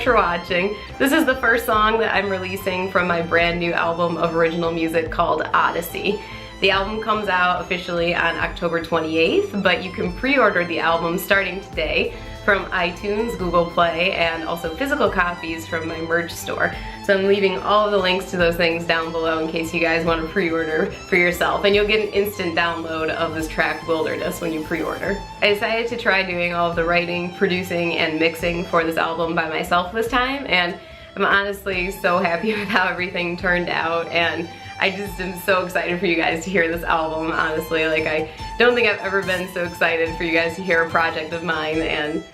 much for watching. This is the first song that I'm releasing from my brand new album of original music called Odyssey. The album comes out officially on October 28th, but you can pre-order the album starting today from iTunes, Google Play, and also physical copies from my merch store. So I'm leaving all of the links to those things down below in case you guys want to pre-order for yourself, and you'll get an instant download of this track Wilderness when you pre-order. I decided to try doing all of the writing, producing, and mixing for this album by myself this time, and I'm honestly so happy with how everything turned out, and I just am so excited for you guys to hear this album, honestly. Like, I don't think I've ever been so excited for you guys to hear a project of mine, and